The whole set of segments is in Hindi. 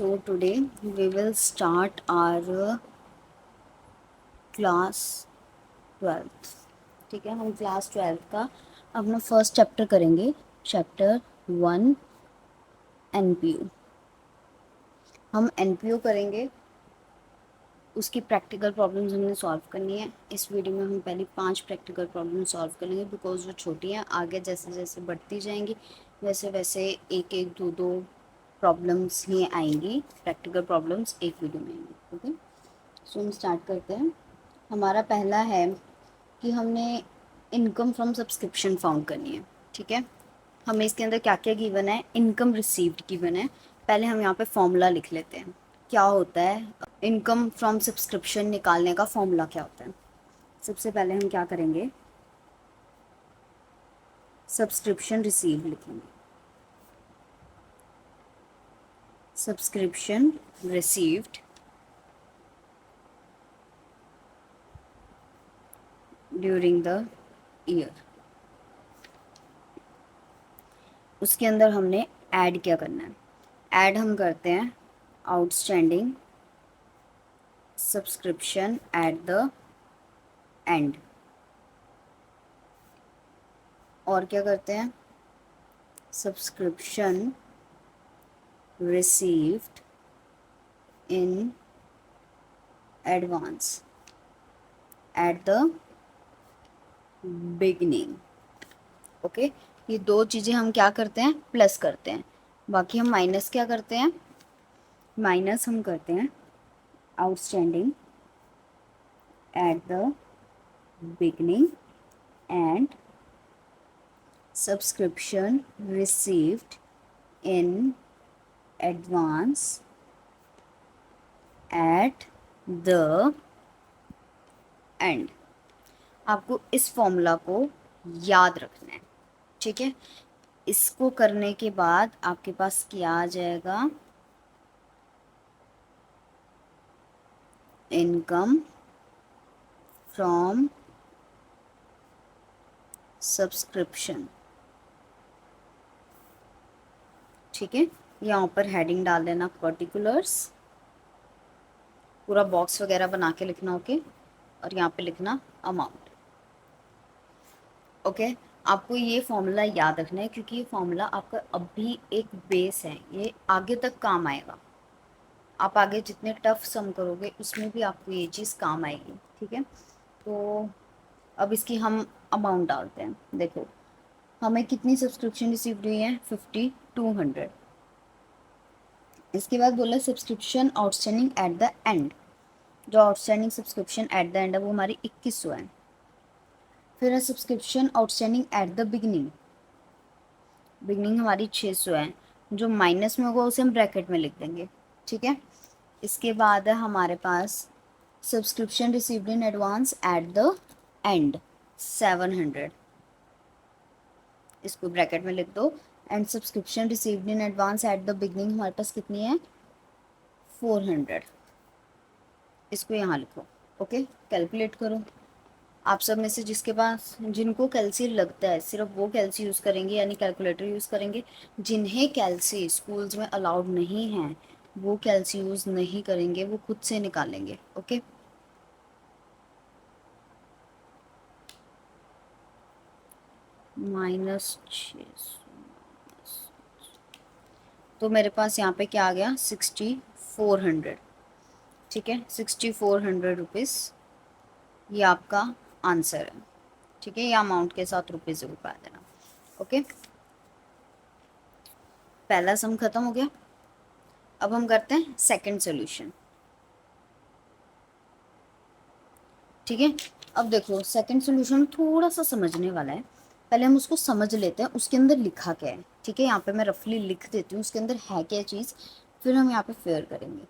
So today we will start our class 12th। ठीक है, हम क्लास 12th का अपना फर्स्ट चैप्टर करेंगे, चैप्टर 1 एनपीयू। हम एनपीयू करेंगे, उसकी प्रैक्टिकल प्रॉब्लम्स हमने सॉल्व करनी है। इस वीडियो में हम पहले 5 प्रैक्टिकल प्रॉब्लम सॉल्व करेंगे बिकॉज वो छोटी हैं। आगे जैसे जैसे बढ़ती जाएंगी वैसे वैसे एक एक दो दो प्रॉब्लम्स ही आएंगी, प्रैक्टिकल प्रॉब्लम्स एक वीडियो में आएंगी। ओके, सो हम स्टार्ट करते हैं। हमारा पहला है कि हमने इनकम फ्रॉम सब्सक्रिप्शन फाउंड करनी है। ठीक है, हमें इसके अंदर क्या क्या गिवन है, इनकम रिसीव्ड गिवन है। पहले हम यहाँ पे फॉर्मूला लिख लेते हैं, क्या होता है इनकम फ्रॉम सब्सक्रिप्शन निकालने का फॉर्मूला क्या होता है। सबसे पहले हम क्या करेंगे, सब्सक्रिप्शन रिसीव लिखेंगे। Subscription received during the year. उसके अंदर हमने ऐड क्या करना है, ऐड हम करते हैं outstanding subscription at the and. और क्या करते हैं, subscription received in advance at the beginning. Okay, ये दो चीज़ें हम क्या करते हैं, प्लस करते हैं। बाकी हम माइनस क्या करते हैं, माइनस हम करते हैं outstanding at the beginning and subscription received in advance at the and. आपको इस फॉर्मूला को याद रखना है। ठीक है, इसको करने के बाद आपके पास क्या आ जाएगा, इनकम फ्रॉम सब्सक्रिप्शन। ठीक है, यहाँ पर हेडिंग डाल देना पर्टिकुलर्स, पूरा बॉक्स वगैरह बना के लिखना। ओके, और यहाँ पे लिखना अमाउंट। ओके, आपको ये फॉर्मूला याद रखना है क्योंकि ये फॉर्मूला आपका अभी एक बेस है, ये आगे तक काम आएगा। आप आगे जितने टफ सम करोगे उसमें भी आपको ये चीज़ काम आएगी। ठीक है, तो अब इसकी हम अमाउंट डालते हैं। देखो हमें कितनी सब्सक्रिप्शन रिसीव हुई है, 5200। इसके बाद बोला subscription outstanding at the end. जो outstanding subscription at the end है वो हमारी 2100 है। फिर है subscription outstanding at the beginning, beginning हमारी 600 है। जो माइनस में होगा उसे हम ब्रैकेट में लिख देंगे। ठीक है, इसके बाद है हमारे पास subscription received in advance at the end 700, इसको ब्रैकेट में लिख दो। And subscription received in advance at the beginning हमारे पास कितनी है, 400, इसको यहाँ लिखो। ओके, कैलकुलेट करो। आप सब में से जिसके पास, जिनको कैल्सी लगता है सिर्फ वो कैल्सी यूज़ करेंगे यानी कैलकुलेटर यूज़ करेंगे। जिन्हें कैल्सी स्कूल्स में अलाउड नहीं है वो कैल्सी यूज़ नहीं करेंगे, वो खुद से निकालेंगे। ओके, -600, तो मेरे पास यहाँ पे क्या आ गया, 6400। ठीक है, 6400 रुपीज़ ये आपका आंसर है। ठीक है, ये अमाउंट के साथ रुपये ज़रूर पा देना। ओके, पहला सम खत्म हो गया। अब हम करते हैं सेकंड सॉल्यूशन। ठीक है, अब देखो सेकंड सॉल्यूशन थोड़ा सा समझने वाला है। पहले हम उसको समझ लेते हैं उसके अंदर लिखा क्या है। ठीक है, यहाँ पे मैं रफली लिख देती हूँ उसके अंदर है क्या चीज़, फिर हम यहाँ पे फेयर करेंगे।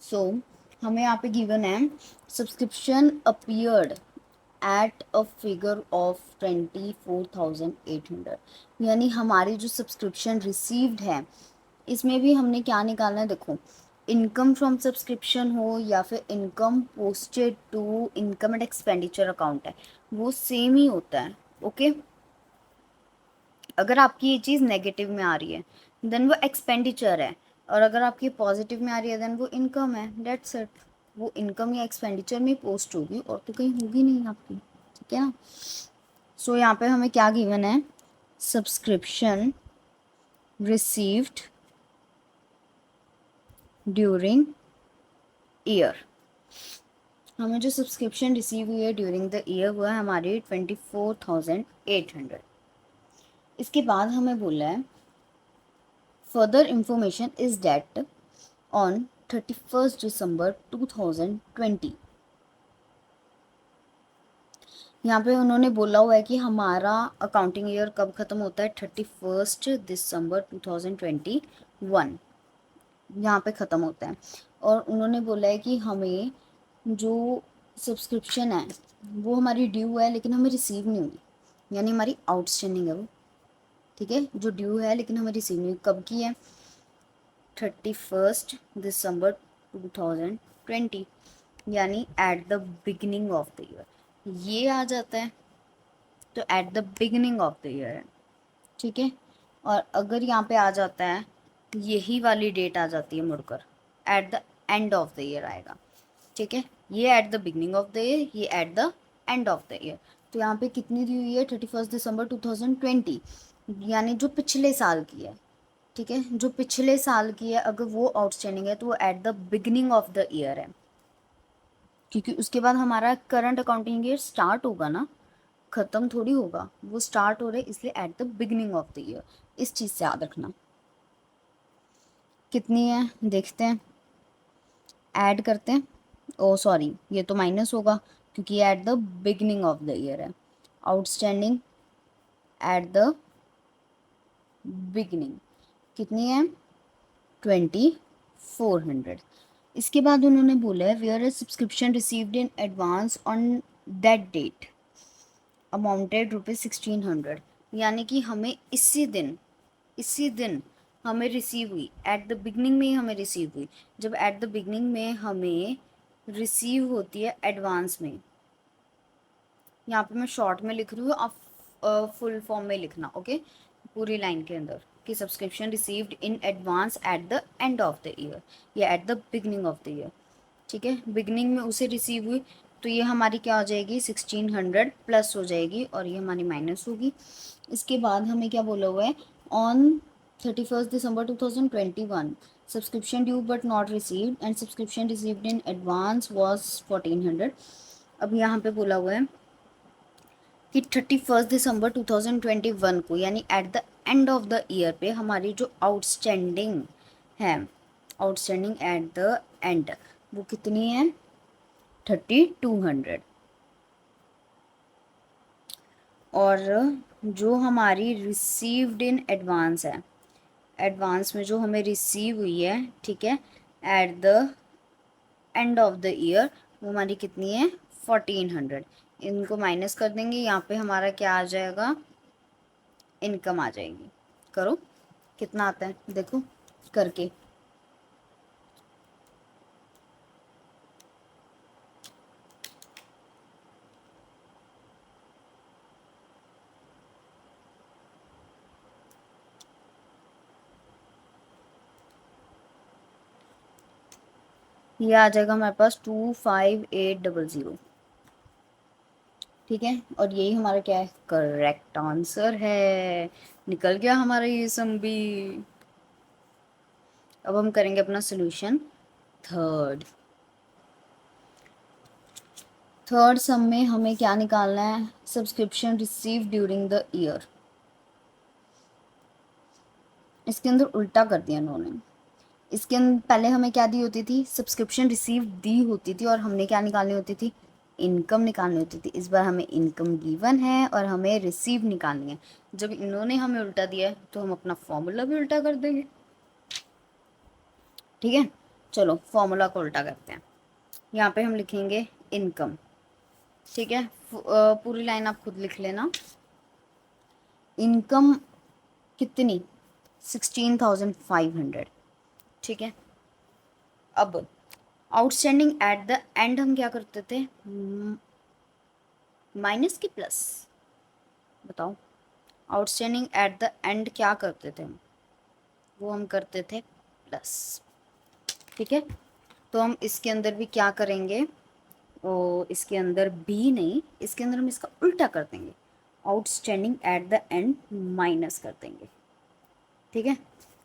सो हमें यहाँ पे गिवन है subscription appeared at a figure of 24,800, यानी हमारी जो सब्सक्रिप्शन रिसीव्ड है इसमें भी हमने क्या निकालना है। देखो इनकम फ्रॉम सब्सक्रिप्शन हो या फिर income posted to income and expenditure account है, वो सेम ही होता है। ओके, अगर आपकी ये चीज़ नेगेटिव में आ रही है देन वो एक्सपेंडिचर है, और अगर आपकी पॉजिटिव में आ रही है देन वो इनकम है, डेट्स इट। वो इनकम या एक्सपेंडिचर में पोस्ट होगी और तो कहीं होगी नहीं आपकी, ठीक है ना। सो यहाँ पे हमें क्या गिवन है, सब्सक्रिप्शन रिसीव्ड ड्यूरिंग ईयर। हमें जो सब्सक्रिप्शन रिसीव हुई है ड्यूरिंग द ईयर हुआ है हमारी 24,800। इसके बाद हमें बोला है further information is date on 31 December 2020। यहाँ पे उन्होंने बोला हुआ है कि हमारा अकाउंटिंग ईयर कब ख़त्म होता है, 31 दिसंबर 2021 यहाँ पे ख़त्म होता है। और उन्होंने बोला है कि हमें जो सब्सक्रिप्शन है वो हमारी ड्यू है लेकिन हमें रिसीव नहीं हुई, यानी हमारी आउटस्टैंडिंग है वो, ठीक है, जो ड्यू है लेकिन हमें रिसीव नहीं हुई। कब की है, 31 दिसंबर 2020, यानी eight the beginning of the year ये आ जाता है, तो eight the beginning of the year है, ठीक है। और अगर यहाँ पे आ जाता है यही वाली डेट आ जाती है मुड़कर, at the end of the year आएगा, ठीक है। ये at the beginning of the year, ये at the end of the year. तो यहाँ पे कितनी दी हुई है, 31 दिसंबर 2020, यानी जो पिछले साल की है, ठीक है, जो पिछले साल की है अगर वो आउटस्टैंडिंग है तो वो eight the beginning of the year है, क्योंकि उसके बाद हमारा करंट अकाउंटिंग ईयर स्टार्ट होगा ना, ख़त्म थोड़ी होगा, वो स्टार्ट हो रहे इसलिए eight the beginning of the year, इस चीज़ से याद रखना। कितनी है देखते हैं, ऐड करते हैं। ओ सॉरी, ये तो माइनस होगा क्योंकि ये at the beginning of the year है। आउटस्टैंडिंग एट द बिगिनिंग कितनी है, 2400। इसके बाद उन्होंने बोला है where a subscription received in advance on that date amounted ₹1600, यानी कि हमें इसी दिन हमें रिसीव हुई, एट द बिगनिंग में ही हमें रिसीव हुई। जब एट द बिगनिंग में हमें रिसीव होती है एडवांस में, यहाँ पे मैं शॉर्ट में लिख रही हूँ, आप फुल फॉर्म में लिखना, ओके, पूरी लाइन के अंदर कि subscription received in advance at the end of the year या at the beginning of the year, ठीक है। बिगनिंग में उसे रिसीव हुई तो ये हमारी क्या हो जाएगी, 1600 प्लस हो जाएगी और ये हमारी माइनस होगी। इसके बाद हमें क्या बोला हुआ है, on 31 December 2021 subscription due but not received and subscription received in advance was 1400। अब यहाँ पे बोला हुआ है कि 31 दिसंबर 2021 को, यानी eight the end of the year पे हमारी जो आउटस्टैंडिंग है, आउटस्टैंडिंग एट द एंड, वो कितनी है, 3200। और जो हमारी रिसीव्ड इन एडवांस है, एडवांस में जो हमें रिसीव हुई है, ठीक है, eight the end of the year, वो हमारी कितनी है, 1400। इनको माइनस कर देंगे, यहाँ पे हमारा क्या आ जाएगा, इनकम आ जाएगी। करो कितना आता है देखो करके, ये आ जाएगा हमारे पास 25800, ठीक है। और यही हमारा क्या है, करेक्ट आंसर है, निकल गया हमारा ये सम भी। अब हम करेंगे अपना सोल्यूशन थर्ड। थर्ड सम में हमें क्या निकालना है, subscription receive during the year. इसके अंदर उल्टा कर दिया उन्होंने, इसके अंदर पहले हमें क्या दी होती थी, सब्सक्रिप्शन रिसीव दी होती थी और हमने क्या निकालनी होती थी, इनकम निकालनी होती थी। इस बार हमें इनकम गिवन है और हमें रिसीव निकालनी है। जब इन्होंने हमें उल्टा दिया है तो हम अपना फॉर्मूला भी उल्टा कर देंगे, ठीक है। चलो फॉर्मूला को उल्टा करते हैं, यहाँ पे हम लिखेंगे इनकम, ठीक है। पूरी लाइन आप खुद लिख लेना। इनकम कितनी, 16,500, ठीक है। अब आउटस्टैंडिंग एट द एंड हम क्या करते थे, माइनस की प्लस, बताओ आउटस्टैंडिंग एट द एंड क्या करते थे हम, वो हम करते थे प्लस। ठीक है, तो हम इसके अंदर भी क्या करेंगे, और इसके अंदर बी नहीं, इसके अंदर हम इसका उल्टा कर देंगे, outstanding at the and minus कर देंगे। ठीक है,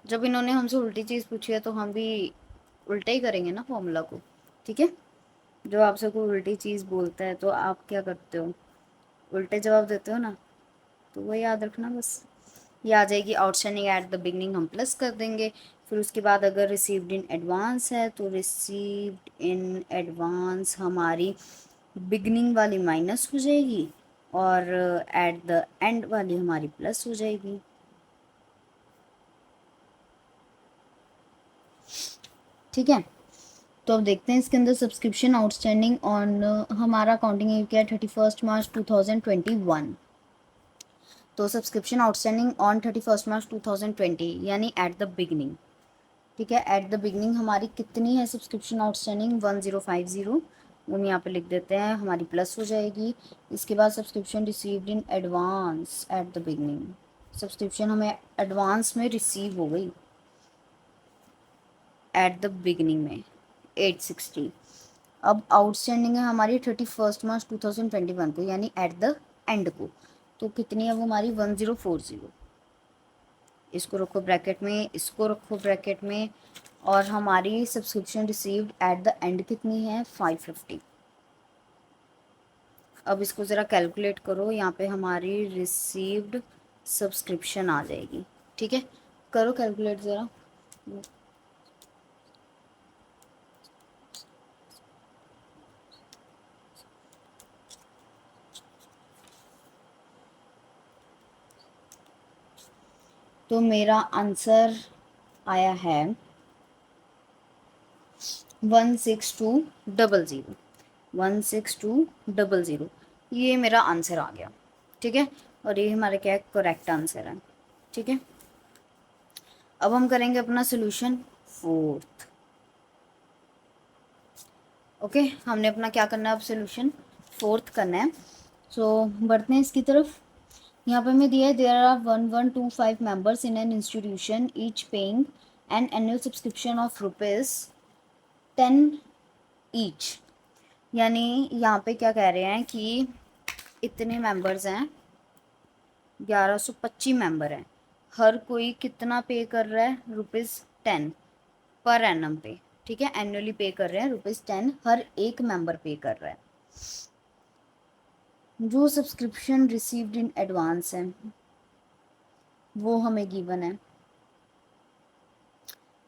जब इन्होंने हमसे उल्टी चीज़ पूछी है तो हम भी उल्टा ही करेंगे ना फॉर्मूला को। ठीक है, जब आपसे कोई उल्टी चीज़ बोलता है तो आप क्या करते हो, उल्टे जवाब देते हो ना, तो वो याद रखना बस। ये आ जाएगी आउटस्टैंडिंग एट द बिगनिंग, हम प्लस कर देंगे। फिर उसके बाद अगर रिसीव्ड इन एडवांस है तो रिसीव्ड इन एडवांस हमारी बिगनिंग वाली माइनस हो जाएगी और एट द एंड वाली हमारी प्लस हो जाएगी। ठीक है, तो अब देखते हैं इसके अंदर सब्सक्रिप्शन आउटस्टैंडिंग ऑन हमारा अकाउंटिंग क्या है 31 मार्च 2021। तो सब्सक्रिप्शन आउटस्टैंडिंग ऑन 31 मार्च 2020 यानी एट द बिगनिंग। ठीक है, एट द बिगनिंग हमारी कितनी है सब्सक्रिप्शन आउटस्टैंडिंग 1050, हम यहाँ पे लिख देते हैं, हमारी प्लस हो जाएगी। इसके बाद subscription received in advance at the beginning, subscription हमें एडवांस में रिसीव हो गई एट द बिगनिंग में 860। अब आउटस्टैंडिंग है हमारी 31 मार्च 2021 को यानी एट द एंड को, तो कितनी है वो हमारी 1040। इसको रखो ब्रैकेट में, इसको रखो ब्रैकेट में, और हमारी subscription received eight the and कितनी है 550। अब इसको ज़रा कैलकुलेट करो, यहाँ पे हमारी रिसीव्ड सब्सक्रिप्शन आ जाएगी। ठीक है, करो कैलकुलेट ज़रा। तो मेरा आंसर आया है 16200, 16200, ये मेरा आंसर आ गया। ठीक है, और ये हमारा क्या है, करेक्ट आंसर है। ठीक है, अब हम करेंगे अपना सोल्यूशन फोर्थ। ओके, हमने अपना क्या करना है अब, सोल्यूशन फोर्थ करना है। सो बढ़ते हैं इसकी तरफ। यहाँ पे हमें दिया है there are 1125 members in an institution each paying an annual subscription of ₹10 each. यानी यहाँ पे क्या कह रहे हैं कि इतने मेंबर्स हैं, 1125 मेंबर हैं, हर कोई कितना पे कर रहा है, ₹10 पर एनम पे। ठीक है, एनुअली पे कर रहे हैं ₹10 हर एक मेंबर पे कर रहा है। जो सब्सक्रिप्शन रिसीव्ड इन एडवांस है वो हमें गिवन है,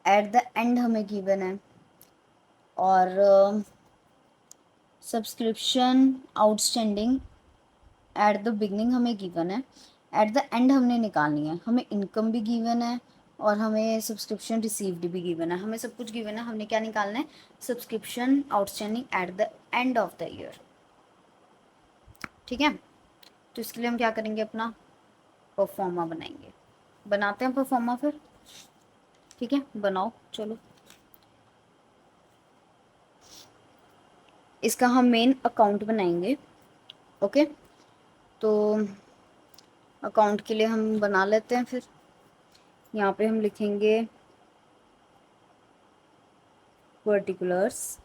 एट द एंड हमें गिवन है, और subscription outstanding at the beginning हमें गिवन है। एट द एंड हमने निकालनी है, हमें इनकम भी गिवन है और हमें सब्सक्रिप्शन रिसीव्ड भी गिवन है, हमें सब कुछ गिवन है। हमने क्या निकालना है, subscription outstanding at the end of the year. ठीक है, तो इसके लिए हम क्या करेंगे, अपना परफॉर्मा बनाएंगे। बनाते हैं परफॉर्मा फिर। ठीक है, बनाओ चलो। इसका हम मेन अकाउंट बनाएंगे। ओके, तो अकाउंट के लिए हम बना लेते हैं फिर। यहाँ पे हम लिखेंगे पर्टिकुलर्स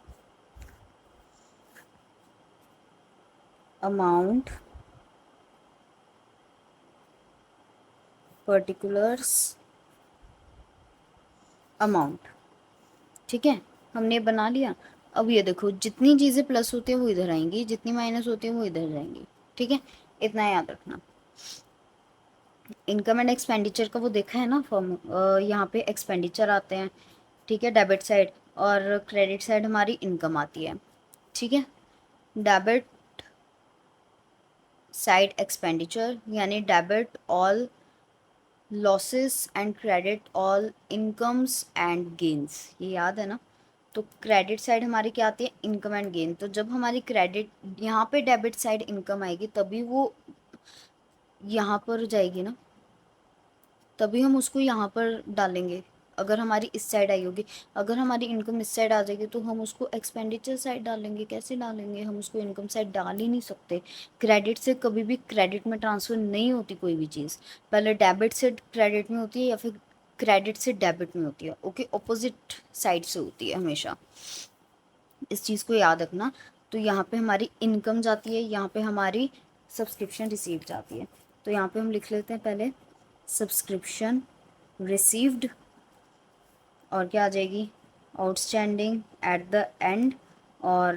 अमाउंट, पर्टिकुलर्स अमाउंट। ठीक है, हमने बना लिया। अब ये देखो, जितनी चीज़ें प्लस होती है वो इधर आएंगी, जितनी माइनस होती है वो इधर जाएंगी। ठीक है, इतना याद रखना। इनकम एंड एक्सपेंडिचर का वो देखा है ना फॉर्म, यहाँ पे एक्सपेंडिचर आते हैं। ठीक है, डेबिट साइड, और क्रेडिट साइड हमारी इनकम आती है। ठीक है, डेबिट साइड एक्सपेंडिचर यानी debit all losses and credit all incomes and gains, ये याद है ना। तो क्रेडिट साइड हमारी क्या आती है, इनकम एंड गेन। तो जब हमारी क्रेडिट यहाँ पे डेबिट साइड इनकम आएगी तभी वो यहाँ पर जाएगी ना, तभी हम उसको यहाँ पर डालेंगे। अगर हमारी इस साइड आई होगी, अगर हमारी इनकम इस साइड आ जाएगी तो हम उसको एक्सपेंडिचर साइड डालेंगे। कैसे डालेंगे, हम उसको इनकम साइड डाल ही नहीं सकते। क्रेडिट से कभी भी क्रेडिट में ट्रांसफ़र नहीं होती कोई भी चीज़, पहले डेबिट से क्रेडिट में होती है या फिर क्रेडिट से डेबिट में होती है, ओके, ऑपोजिट साइड से होती है हमेशा, इस चीज़ को याद रखना। तो यहाँ पे हमारी इनकम जाती है, यहाँ पे हमारी सब्सक्रिप्शन रिसीव जाती है। तो यहाँ पे हम लिख लेते हैं पहले सब्सक्रिप्शन रिसीव्ड, और क्या आ जाएगी आउटस्टैंडिंग एट द एंड, और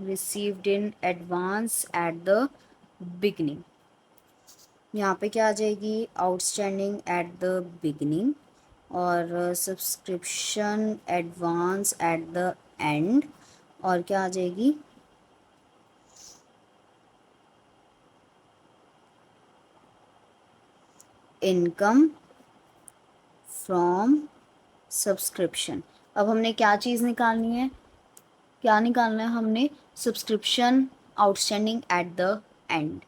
received in advance at the beginning. यहाँ पे क्या आ जाएगी आउटस्टैंडिंग एट द बिगनिंग, और subscription advance at the and, और क्या आ जाएगी इनकम फ्रॉम सब्सक्रिप्शन। अब हमने क्या चीज़ निकालनी है, क्या निकालना है हमने, subscription outstanding at the and,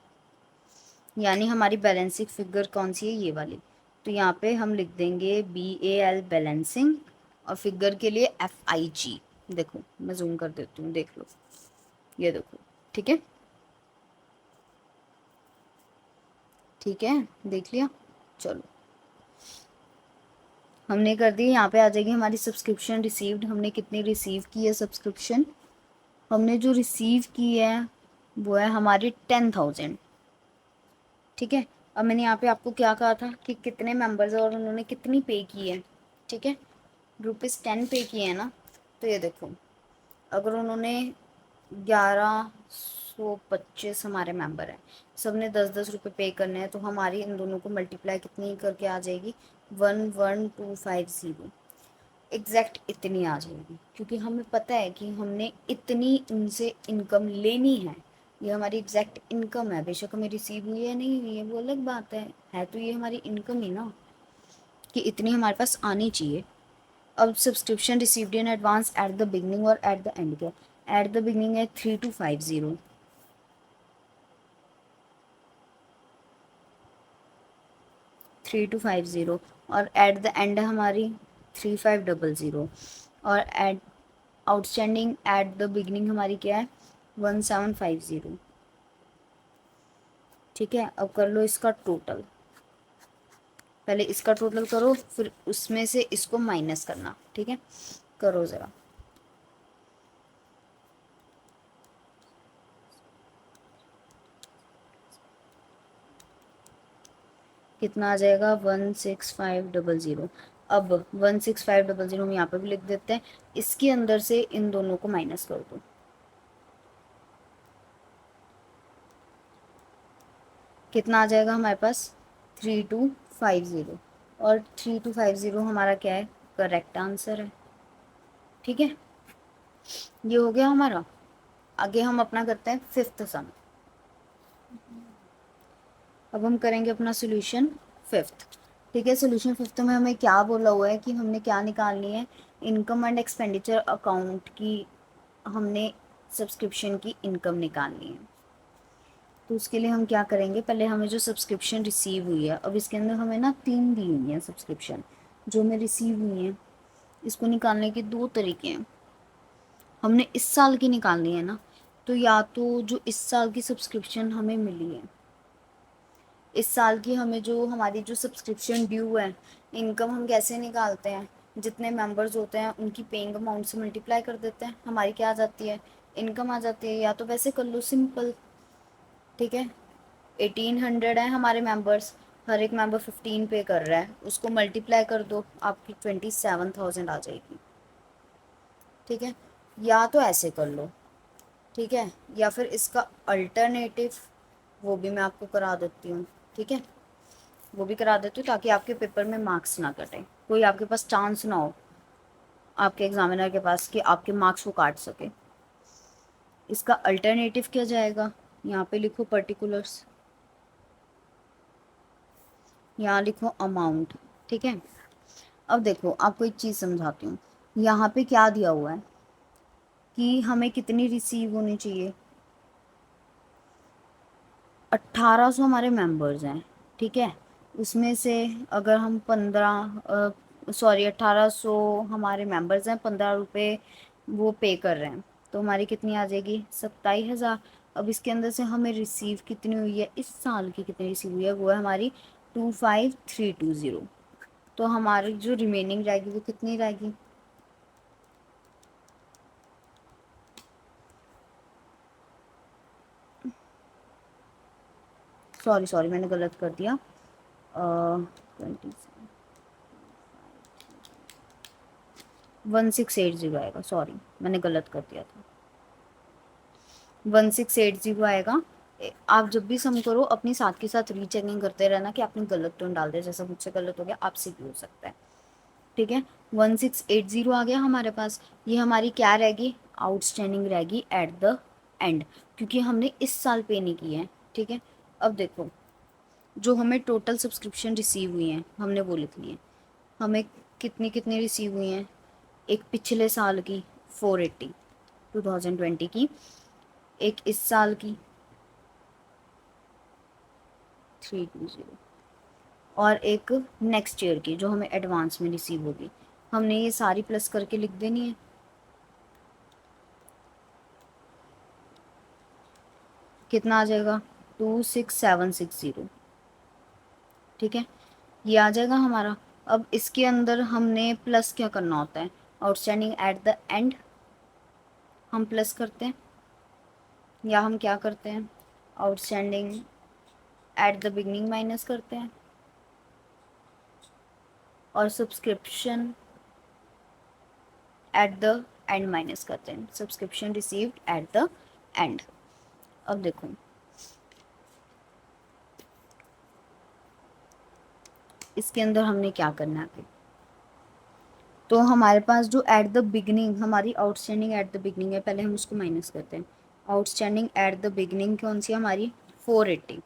यानी हमारी बैलेंसिंग फिगर कौन सी है, ये वाली। तो यहाँ पे हम लिख देंगे BAL बैलेंसिंग, और फिगर के लिए FIG। देखो मैं जूम कर देती हूँ, देख लो, ये देखो, ठीक है, ठीक है, देख लिया। चलो हमने कर दी, यहाँ पे आ जाएगी हमारी सब्सक्रिप्शन रिसीव्ड। हमने कितनी रिसीव की है सब्सक्रिप्शन, हमने जो रिसीव की है वो है हमारी 10,000, ठीक है। अब मैंने यहाँ पे आपको क्या कहा था कि कितने मेंबर्स है और उन्होंने कितनी पे की है, ठीक है, ₹10 पे किए हैं ना। तो ये देखो, अगर उन्होंने 1125 हमारे मेंबर हैं, सब ने 10-10 रुपये पे करने हैं, तो हमारी इन दोनों को मल्टीप्लाई कितनी करके आ जाएगी 11250, एग्जैक्ट इतनी आ जाएगी, क्योंकि हमें पता है कि हमने इतनी उनसे इनकम लेनी है। ये हमारी एग्जैक्ट इनकम है, बेशक हमें रिसीव हुई है नहीं हुई है वो अलग बात है तो ये हमारी इनकम ही ना, कि इतनी हमारे पास आनी चाहिए। अब subscription received in advance at the beginning और एट द एंड, क्या एट द बिगनिंग है 3250, 3250, और एट द एंड है हमारी 3500, और at outstanding at the beginning हमारी क्या है 1750, ठीक है। अब कर लो इसका टोटल, पहले इसका टोटल करो फिर उसमें से इसको माइनस करना, ठीक है, करो ज़रा। कितना आ जाएगा 16500। अब 16500 हम यहाँ पे भी लिख देते हैं, इसके अंदर से इन दोनों को माइनस कर दो, कितना आ जाएगा हमारे पास 3250, और 3250 हमारा क्या है, करेक्ट आंसर है, ठीक है। ये हो गया हमारा। आगे हम अपना करते हैं फिफ्थ सम। अब हम करेंगे अपना सोल्यूशन फिफ्थ, ठीक है। सोल्यूशन फिफ्थ में हमें क्या बोला हुआ है कि हमने क्या निकालनी है, इनकम एंड एक्सपेंडिचर अकाउंट की, हमने सब्सक्रिप्शन की इनकम निकालनी है। तो उसके लिए हम क्या करेंगे, पहले हमें जो सब्सक्रिप्शन रिसीव हुई है, अब इसके अंदर हमें ना 3 दी हुई हैं सब्सक्रिप्शन जो हमें रिसीव हुई हैं, इसको निकालने के 2 तरीके हैं। हमने इस साल की निकालनी है ना, तो या तो जो इस साल की सब्सक्रिप्शन हमें मिली है, इस साल की हमें जो हमारी जो सब्सक्रिप्शन ड्यू है, इनकम हम कैसे निकालते हैं, जितने मेंबर्स होते हैं उनकी पेइंग अमाउंट से मल्टीप्लाई कर देते हैं, हमारी क्या आ जाती है इनकम आ जाती है। या तो वैसे कर लो सिंपल, ठीक है, 1800 है हमारे मेंबर्स, हर एक मेंबर 15 पे कर रहा है, उसको मल्टीप्लाई कर दो, आपकी 27,000 आ जाएगी, ठीक है। या तो ऐसे कर लो, ठीक है, या फिर इसका अल्टरनेटिव वो भी मैं आपको करा देती हूँ, ठीक है, वो भी करा देती हूँ ताकि आपके पेपर में मार्क्स ना कटें, कोई आपके पास चांस ना हो आपके एग्जामिनर के पास कि आपके मार्क्स वो काट सके। इसका अल्टरनेटिव क्या जाएगा, यहाँ पे लिखो पर्टिकुलर्स, यहाँ लिखो अमाउंट, ठीक है। अब देखो आपको एक चीज़ समझाती हूँ, यहाँ पे क्या दिया हुआ है कि हमें कितनी रिसीव होनी चाहिए, 1800 हमारे मेंबर्स हैं, ठीक है। उसमें से अगर हम 1800 हमारे मेंबर्स हैं, 15 रुपये वो पे कर रहे हैं, तो हमारी कितनी आ जाएगी 27,000। अब इसके अंदर से हमें रिसीव कितनी हुई है, इस साल की कितनी रिसीव हुई है, वो है हमारी 25320, तो हमारी जो रिमेनिंग रहेगी वो कितनी रहेगी? सॉरी सॉरी, मैंने गलत कर दिया। 1680 आएगा, सॉरी मैंने गलत कर दिया था। 1680 आएगा। आप जब भी सम करो अपनी साथ के साथ रीचेकिंग करते रहना कि आपने गलत तो नहीं डाल दिया, जैसा मुझसे गलत हो गया आपसे भी हो सकता है। ठीक है, 1680 आ गया हमारे पास। ये हमारी क्या रहेगी? आउटस्टैंडिंग रहेगी एट द एंड, क्योंकि हमने इस साल पे नहीं की है। ठीक है, अब देखो जो हमें टोटल सब्सक्रिप्शन रिसीव हुई हैं हमने वो लिख ली है। हमें कितनी कितनी रिसीव हुई हैं? एक पिछले साल की 480 2020 की, एक इस साल की 320, और एक नेक्स्ट ईयर की जो हमें एडवांस में रिसीव होगी। हमने ये सारी प्लस करके लिख देनी है। कितना आ जाएगा? 26760। ठीक है, ये आ जाएगा हमारा। अब इसके अंदर हमने प्लस क्या करना होता है? आउटस्टैंडिंग एट द एंड हम प्लस करते हैं, या हम क्या करते हैं? Outstanding at the beginning minus करते हैं, और subscription at the and minus करते हैं, subscription received eight the and. अब देखो इसके अंदर हमने क्या करना है? तो हमारे पास जो एट द बिगनिंग हमारी आउटस्टैंडिंग एट द बिगनिंग है, पहले हम उसको माइनस करते हैं। आउटस्टैंडिंग एट द बिगनिंग कौन सी हमारी? 480।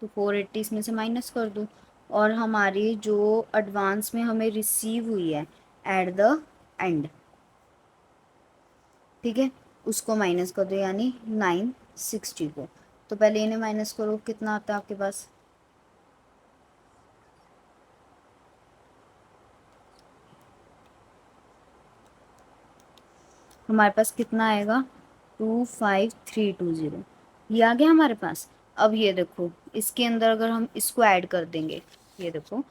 तो 480 इसमें से माइनस कर दो, और हमारी जो एडवांस में हमें रिसीव हुई है एट द एंड, ठीक है, उसको माइनस कर दो, यानी 960 को। तो पहले इन्हें माइनस करो, कितना आता है आपके पास? हमारे पास कितना आएगा? 25320, ये आ गया हमारे पास। अब ये देखो इसके अंदर अगर हम इसको ऐड कर देंगे, ये देखो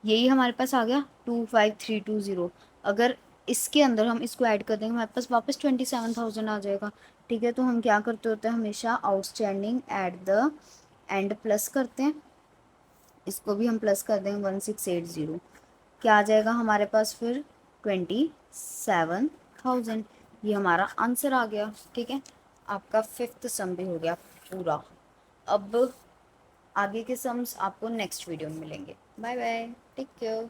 यही हमारे पास आ गया 25320। अगर इसके अंदर हम इसको ऐड कर देंगे हमारे पास वापस 27,000 आ जाएगा। ठीक है, तो हम क्या करते होते हैं? हमेशा outstanding at the and plus करते हैं। इसको भी हम प्लस कर देंगे 1680। क्या आ जाएगा हमारे पास फिर? 27,000। ये हमारा आंसर आ गया। ठीक है, आपका फिफ्थ सम भी हो गया पूरा। अब आगे के सम्स आपको नेक्स्ट वीडियो में मिलेंगे। Bye bye, take care.